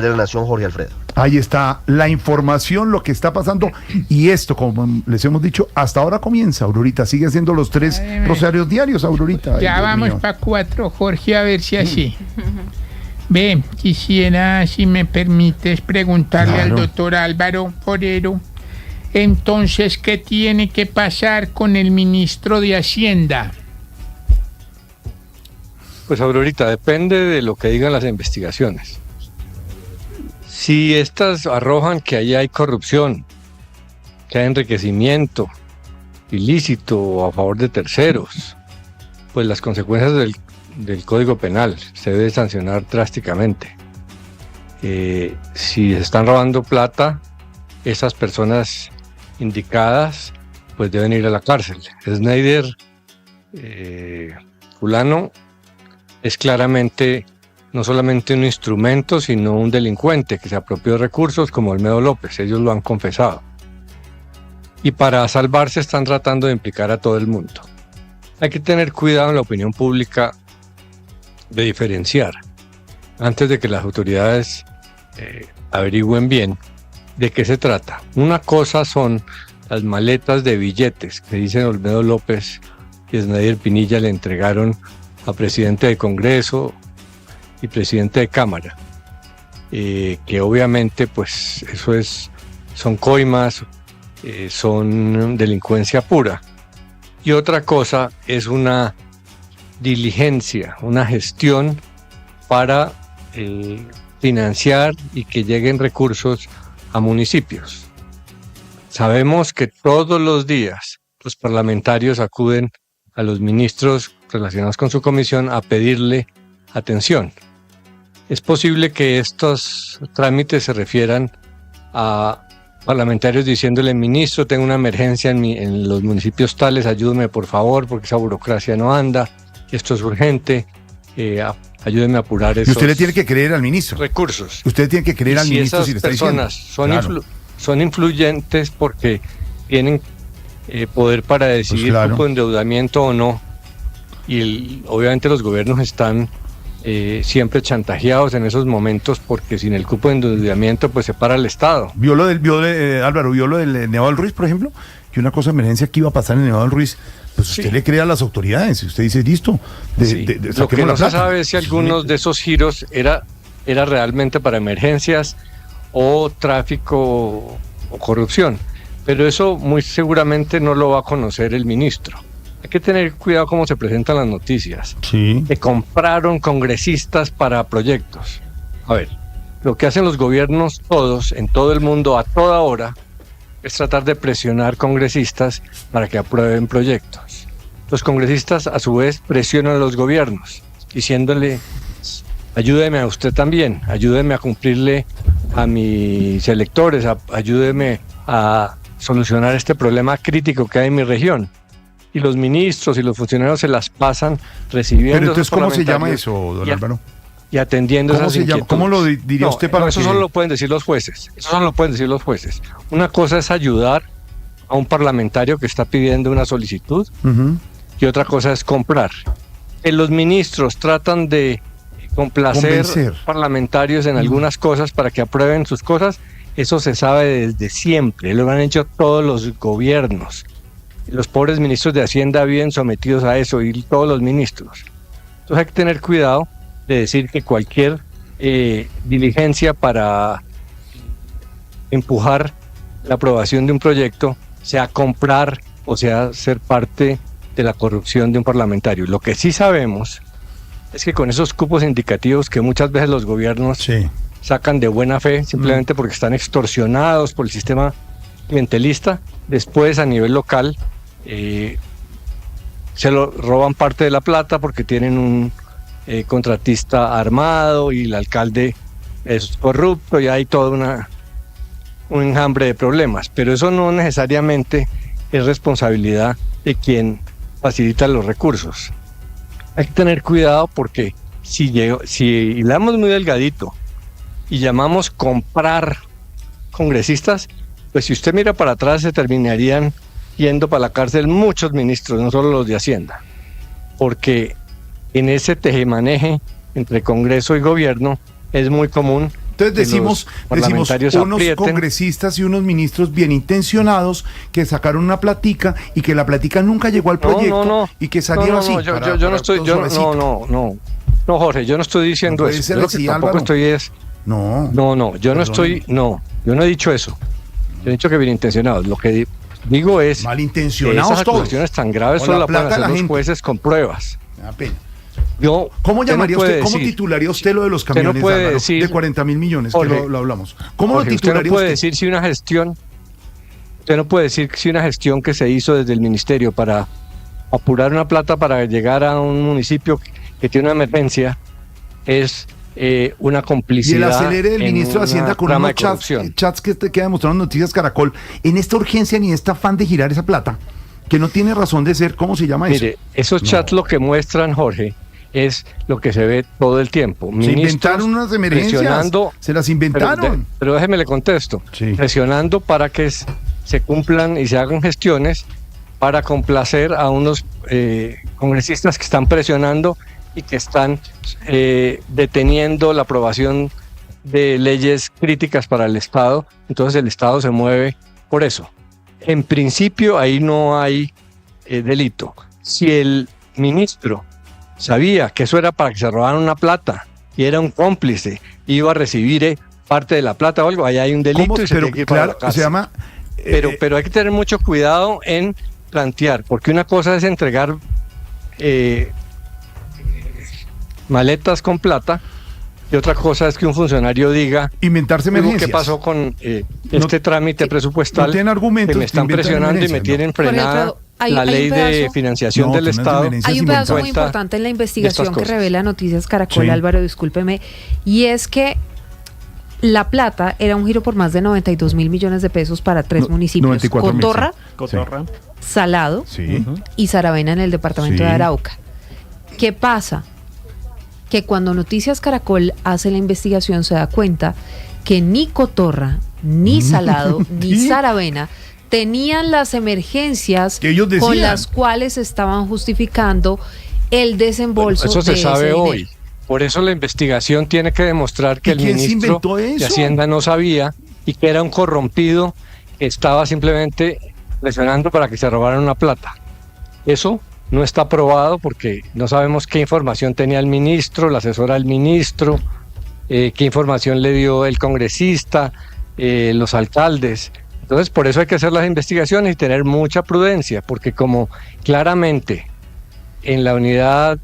de la Nación, Jorge Alfredo. Ahí está la información, lo que está pasando. Y esto, como les hemos dicho, hasta ahora comienza, Aurorita. Sigue haciendo los 3 rosarios diarios, Aurorita. Ya vamos para 4, Jorge, a ver si así. Ve, quisiera, si me permites, preguntarle al doctor Álvaro Forero. Entonces, ¿qué tiene que pasar con el ministro de Hacienda? Pues Aurorita, depende de lo que digan las investigaciones. Si estas arrojan que ahí hay corrupción, que hay enriquecimiento ilícito a favor de terceros, pues las consecuencias del Código Penal se debe sancionar drásticamente. Si están robando plata, esas personas indicadas pues deben ir a la cárcel. Schneider, fulano, es claramente no solamente un instrumento, sino un delincuente que se apropió de recursos como Olmedo López. Ellos lo han confesado. Y para salvarse están tratando de implicar a todo el mundo. Hay que tener cuidado en la opinión pública de diferenciar, antes de que las autoridades averigüen bien de qué se trata. Una cosa son las maletas de billetes que dicen Olmedo López y Schneider Pinilla le entregaron a presidente del Congreso y presidente de Cámara, que obviamente pues eso son coimas, son delincuencia pura. Y otra cosa es una diligencia, una gestión para financiar y que lleguen recursos a municipios. Sabemos que todos los días los parlamentarios acuden a los ministros relacionados con su comisión a pedirle atención. Es posible que estos trámites se refieran a parlamentarios diciéndole: ministro, tengo una emergencia en los municipios tales, ayúdeme por favor, porque esa burocracia no anda, esto es urgente, ayúdeme a apurar esos. Y usted le tiene que creer al ministro. Recursos. Usted tiene que creer al ministro si le está diciendo. Esas personas son influyentes porque tienen poder para decidir tipo de endeudamiento o no. Y obviamente los gobiernos están siempre chantajeados en esos momentos, porque sin el cupo de endeudamiento pues se para el Estado. Álvaro, vio lo del Nevado del Ruiz, por ejemplo, que una cosa de emergencia que iba a pasar en el Nevado del Ruiz, pues usted le cree a las autoridades, usted dice listo. Lo que no se sabe es si algunos de esos giros era realmente para emergencias o tráfico o corrupción, pero eso muy seguramente no lo va a conocer el ministro. Hay que tener cuidado cómo se presentan las noticias. Sí. Que compraron congresistas para proyectos. A ver, lo que hacen los gobiernos todos, en todo el mundo, a toda hora, es tratar de presionar congresistas para que aprueben proyectos. Los congresistas, a su vez, presionan a los gobiernos, diciéndole: ayúdeme a usted también, ayúdeme a cumplirle a mis electores, ayúdeme a solucionar este problema crítico que hay en mi región. Y los ministros y los funcionarios se las pasan recibiendo. Pero entonces, ¿cómo se llama eso, don Álvaro? Y atendiendo esas inquietudes. ¿Cómo lo diría usted para eso solo lo pueden decir los jueces. Eso solo lo pueden decir los jueces. Una cosa es ayudar a un parlamentario que está pidiendo una solicitud, y otra cosa es comprar. Los ministros tratan de convencer parlamentarios en algunas cosas para que aprueben sus cosas. Eso se sabe desde siempre. Lo han hecho todos los gobiernos. Los pobres ministros de Hacienda viven sometidos a eso, y todos los ministros. Entonces hay que tener cuidado de decir que cualquier diligencia para empujar la aprobación de un proyecto sea comprar o sea ser parte de la corrupción de un parlamentario. Lo que sí sabemos es que con esos cupos indicativos que muchas veces los gobiernos sacan de buena fe, simplemente porque están extorsionados por el sistema clientelista, después a nivel local se lo roban parte de la plata porque tienen un contratista armado y el alcalde es corrupto, y hay todo un enjambre de problemas. Pero eso no necesariamente es responsabilidad de quien facilita los recursos. Hay que tener cuidado, porque si hilamos muy delgadito y llamamos comprar congresistas, pues si usted mira para atrás se terminarían yendo para la cárcel muchos ministros, no solo los de Hacienda, porque en ese tejemaneje entre Congreso y Gobierno es muy común Entonces decimos parlamentarios unos aprieten. congresistas y unos ministros bien intencionados que sacaron una platica y que la platica nunca llegó al proyecto y que salió así. Yo no estoy, no, Jorge, yo no estoy diciendo No puede eso. ser Yo lo así, que tampoco Álvaro. estoy es, No, yo no estoy, yo no he dicho eso. Yo he dicho que bien intencionados. Lo que digo es que malintencionados esas todos. acusaciones tan graves Con solo la la pueden plata de hacer la los gente. jueces con pruebas. me da pena. ¿Cómo ¿Cómo titularía usted lo de los camiones no puede Álvaro, decir, de 40.000 millones? Jorge, que lo hablamos. ¿Cómo Jorge, lo usted no titularía puede usted? decir si una gestión, usted no puede decir si una gestión que se hizo desde el ministerio para apurar una plata para llegar a un municipio que tiene una emergencia es una Y complicidad. el acelere del en ministro de Hacienda una con trama unos de corrupción. chats que te queda mostrando Noticias Caracol, en esta urgencia ni este afán de girar esa plata, que no tiene razón de ser. ¿Cómo se llama eso? Mire, esos chats lo que muestran, Jorge, es lo que se ve todo el tiempo. Se inventaron unas emergencias, se las inventaron. Pero déjeme le contesto. Sí. Presionando para que se cumplan y se hagan gestiones para complacer a unos congresistas que están presionando y que están deteniendo la aprobación de leyes críticas para el Estado. Entonces el Estado se mueve por eso. En principio ahí no hay delito. Si el ministro sabía que eso era para que se robaran una plata y era un cómplice, iba a recibir parte de la plata o algo, ahí hay un delito. ¿Cómo? Y se Pero tiene que ir para claro, la cárcel. se llama... Pero hay que tener mucho cuidado en plantear, porque una cosa es entregar maletas con plata y otra cosa es que un funcionario diga inventarse "Digo, emergencias. ¿qué pasó con este trámite presupuestal? No tienen argumentos. Que me están inventan presionando y me emergencias, tienen frenada Alfredo, hay la un ley de pedazo- financiación No, del que no es Estado". diferencia. Hay un pedazo muy cuenta importante en la de investigación estas que cosas. revela Noticias Caracol, Sí. Álvaro, discúlpeme, y es que la plata era un giro por más de 92.000 millones de pesos para tres municipios: 94.000, Cotorra, sí. Cotorra. Salado Sí. y Saravena en el departamento Sí. de Arauca. ¿Qué pasa? Que cuando Noticias Caracol hace la investigación se da cuenta que ni Cotorra, ni Salado, ni ¿Sí? Saravena tenían las emergencias Que ellos decían. con las cuales estaban justificando el desembolso. Eso se de ese sabe dinero. hoy. Por eso la investigación tiene que demostrar que ¿Y el quién se ministro inventó eso? de Hacienda no sabía y que era un corrompido que estaba simplemente presionando para que se robaran una plata. Eso no está probado porque no sabemos qué información tenía el ministro, la asesora del ministro, qué información le dio el congresista, los alcaldes. Entonces, por eso hay que hacer las investigaciones y tener mucha prudencia, porque como claramente en la unidad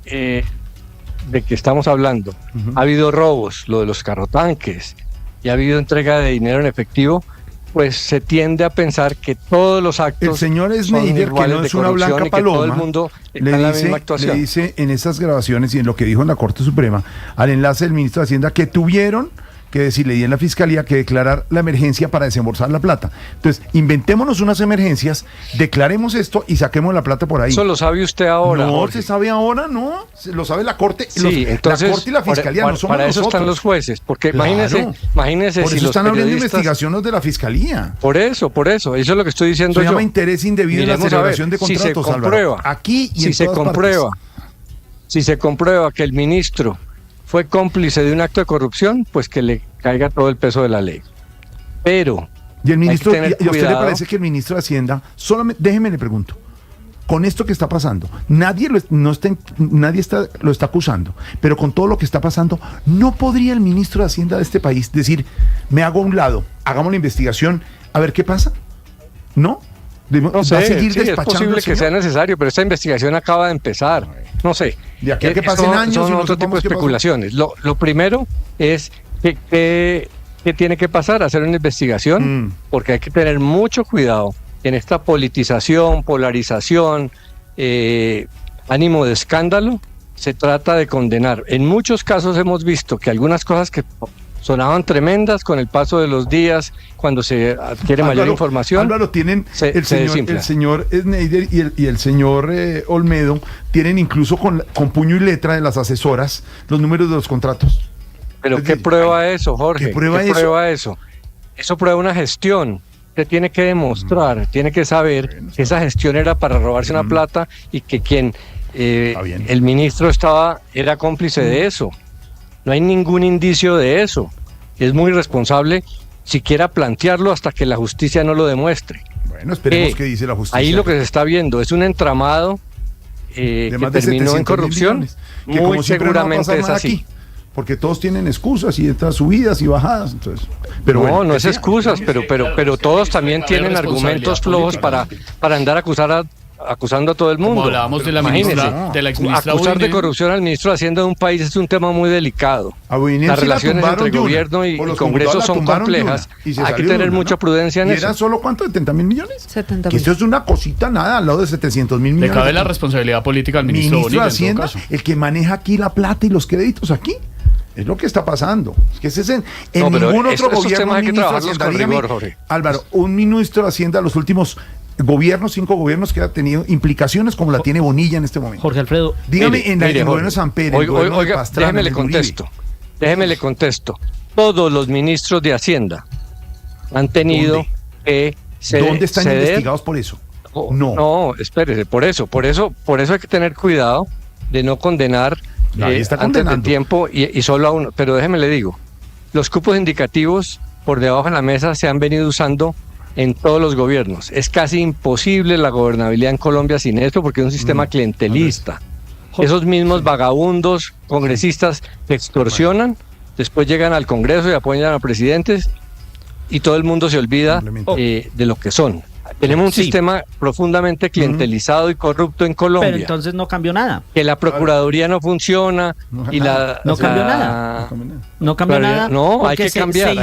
de que estamos hablando ha habido robos, lo de los carrotanques, y ha habido entrega de dinero en efectivo, pues se tiende a pensar que todos los actos El señor son Schneider, que iguales no de es una corrupción blanca y que todo el paloma, mundo está en la misma le actuación. dice en esas grabaciones y en lo que dijo en la Corte Suprema, al enlace del ministro de Hacienda, que tuvieron que decirle y en la Fiscalía que declarar la emergencia para desembolsar la plata. Entonces, inventémonos unas emergencias, declaremos esto y saquemos la plata por ahí. Eso lo sabe usted ahora. No, Jorge. se sabe ahora, no. Lo sabe la Corte. Sí, entonces la Corte y la Fiscalía, no somos para eso nosotros. están los jueces, porque Claro. imagínese Por si eso los están abriendo periodistas... investigación los de la Fiscalía. Por eso, eso es lo que estoy diciendo Se yo. llama interés indebido en la Miremos a ver, celebración de si se contratos, comprueba, Álvaro. Aquí y en si todas se comprueba que el ministro fue cómplice de un acto de corrupción, pues que le caiga todo el peso de la ley. Pero Y el ministro, hay que tener ¿y a usted le cuidado. parece que el ministro de Hacienda, solamente, déjeme le pregunto, con esto que está pasando, nadie lo está acusando, pero con todo lo que está pasando, ¿no podría el ministro de Hacienda de este país decir, me hago a un lado, hagamos la investigación, a ver qué pasa? ¿No? No ¿Va sé, a seguir sí, es despachando posible el que señor? sea necesario, pero esta investigación acaba de empezar. No sé. De aquí a que Son- pasen años son y no otro tipo sepamos de qué pasó. especulaciones. Lo primero es que tiene que pasar, hacer una investigación, porque hay que tener mucho cuidado en esta politización, polarización, ánimo de escándalo. Se trata de condenar. En muchos casos hemos visto que algunas cosas que sonaban tremendas con el paso de los días, cuando se adquiere mayor Álvaro, información. Álvaro, tienen se el desinfla. señor Schneider y el señor Olmedo tienen incluso con puño y letra de las asesoras los números de los contratos. Pero Es ¿qué decir, prueba eso, Jorge? ¿qué prueba eso? Eso prueba una gestión. Usted tiene que demostrar, tiene que saber que esa gestión era para robarse una plata y que quien Está bien. el ministro era cómplice de eso. No hay ningún indicio de eso. Es muy irresponsable siquiera plantearlo hasta que la justicia no lo demuestre. Bueno, esperemos que dice la justicia. Ahí lo que se está viendo es un entramado que terminó en corrupción. Millones, que muy seguramente no es así. Aquí, porque todos tienen excusas y estas subidas y bajadas. Entonces, pero no, bueno, no es excusas, pero todos también tienen argumentos flojos para andar acusando a todo el mundo. Como hablábamos de la ministra, de la exministra acusar Boine. de corrupción al ministro de Hacienda de un país es un tema muy delicado. Las relaciones entre gobierno y Congreso son complejas. Hay que tener mucha prudencia en ¿Y eso. eran solo cuánto? ¿70.000 millones? 70.000. Que esto es una cosita nada al lado de 700.000 millones. Le cabe la responsabilidad política al ministro Bonilla, de Hacienda, el que maneja aquí la plata y los créditos aquí. Es lo que está pasando. Es que ese es en ningún otro gobierno. Hay que trabajarlos con rigor, Jorge. Álvaro, un ministro de Hacienda, los últimos gobiernos, 5 gobiernos que ha tenido implicaciones como la tiene Bonilla en este momento. Jorge Alfredo, dígame, en el gobierno de San Pedro, el gobierno de Pastrana, déjeme le contesto. Todos los ministros de Hacienda han tenido que ¿Dónde están investigados por eso? No, espérese, por eso hay que tener cuidado de no condenar antes del tiempo y solo a uno. Pero déjeme le digo, los cupos indicativos por debajo de la mesa se han venido usando en todos los gobiernos. Es casi imposible la gobernabilidad en Colombia sin esto porque es un sistema clientelista. Esos mismos vagabundos congresistas que extorsionan, después llegan al Congreso y apoyan a presidentes y todo el mundo se olvida de lo que son. Tenemos un sistema profundamente clientelizado y corrupto en Colombia. Pero entonces no cambió nada. Que la Procuraduría no funciona y no cambió nada. No cambió nada. No, hay que cambiar,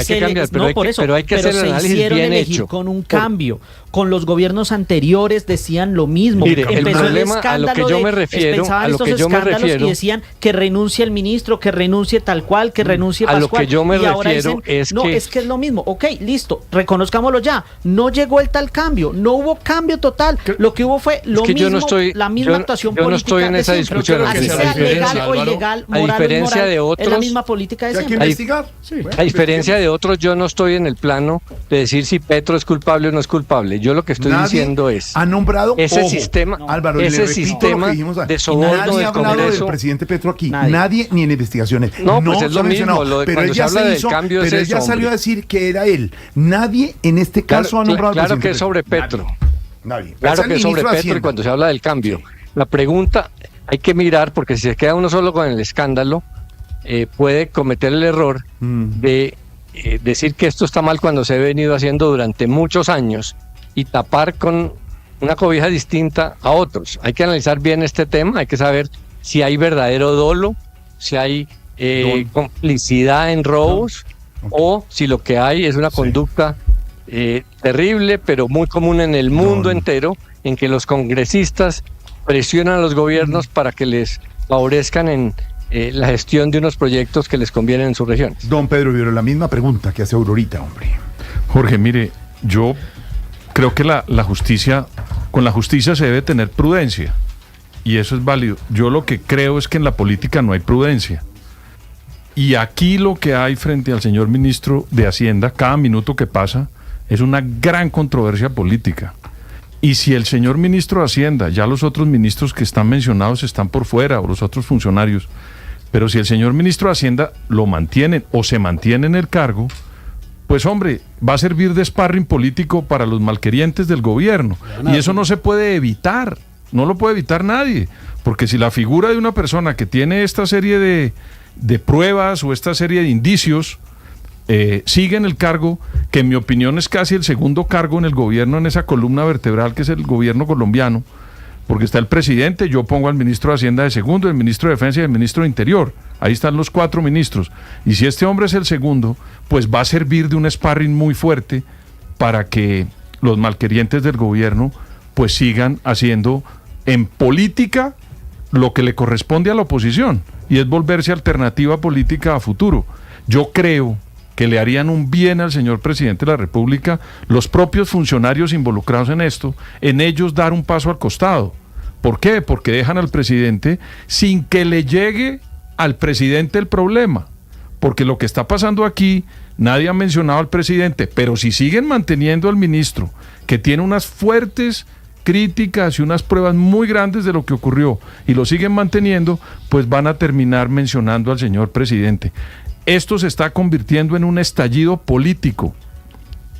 pero hay que hacer el análisis bien hecho. Con un cambio. Con los gobiernos anteriores decían lo mismo. Mire, el problema a lo que yo me refiero, y decían que renuncie el ministro, que renuncie tal cual, que renuncie Pascual. A lo que yo me refiero es que es lo mismo. Ok, listo, reconozcámoslo ya. No llegó el tal cambio, no hubo cambio total. Lo que hubo fue lo mismo, la misma actuación política. Yo no estoy en esa discusión. Así sea legal o ilegal, moral o inmoral, es la misma política de siempre. A diferencia de otros, yo no estoy en el plano de decir si Petro es culpable o no es culpable. Yo lo que estoy diciendo es ha nombrado ese sistema, Álvaro, ese sistema de soborno del Congreso. Del presidente Petro aquí, nadie ni en investigaciones. Pues es lo mismo, pero cuando se habla del cambio pero es ella salió a decir que era él. Nadie en este caso ha nombrado claro al presidente. Que es sobre Petro. Nadie. Claro que es sobre Petro y cuando se habla del cambio. La pregunta hay que mirar porque si se queda uno solo con el escándalo puede cometer el error de decir que esto está mal cuando se ha venido haciendo durante muchos años y tapar con una cobija distinta a otros. Hay que analizar bien este tema, hay que saber si hay verdadero dolo, si hay complicidad en robos o si lo que hay es una conducta terrible, pero muy común en el mundo entero, en que los congresistas presionan a los gobiernos para que les favorezcan en la gestión de unos proyectos que les convienen en sus regiones. Don Pedro Viveros, la misma pregunta que hace Aurorita, hombre. Jorge, mire, yo creo que con la justicia se debe tener prudencia y eso es válido. Yo lo que creo es que en la política no hay prudencia. Y aquí lo que hay frente al señor ministro de Hacienda, cada minuto que pasa, es una gran controversia política. Y si el señor ministro de Hacienda, ya los otros ministros que están mencionados están por fuera, o los otros funcionarios, pero si el señor ministro de Hacienda lo mantiene o se mantiene en el cargo, pues hombre, va a servir de sparring político para los malquerientes del gobierno. Y eso no se puede evitar, no lo puede evitar nadie, porque si la figura de una persona que tiene esta serie de pruebas o esta serie de indicios sigue en el cargo, que en mi opinión es casi el segundo cargo en el gobierno, en esa columna vertebral que es el gobierno colombiano, porque está el presidente, yo pongo al ministro de Hacienda de segundo, el ministro de Defensa y el ministro de Interior, ahí están los 4 ministros, y si este hombre es el segundo, pues va a servir de un sparring muy fuerte para que los malquerientes del gobierno pues sigan haciendo en política lo que le corresponde a la oposición, y es volverse alternativa política a futuro. Yo creo que le harían un bien al señor presidente de la República, los propios funcionarios involucrados en esto, en ellos dar un paso al costado. ¿Por qué? Porque dejan al presidente sin que le llegue al presidente el problema. Porque lo que está pasando aquí, nadie ha mencionado al presidente, pero si siguen manteniendo al ministro, que tiene unas fuertes críticas y unas pruebas muy grandes de lo que ocurrió y lo siguen manteniendo, pues van a terminar mencionando al señor presidente. Esto se está convirtiendo en un estallido político.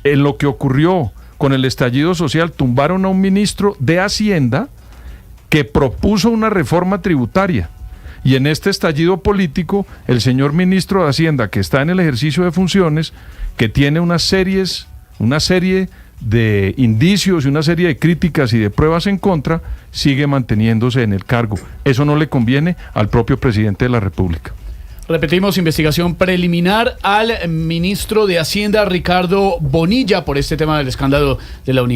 En lo que ocurrió con el estallido social, tumbaron a un ministro de Hacienda que propuso una reforma tributaria. Y en este estallido político, el señor ministro de Hacienda, que está en el ejercicio de funciones, que tiene una serie de indicios y una serie de críticas y de pruebas en contra, sigue manteniéndose en el cargo. Eso no le conviene al propio presidente de la República. Repetimos, investigación preliminar al ministro de Hacienda, Ricardo Bonilla, por este tema del escándalo de la Unidad.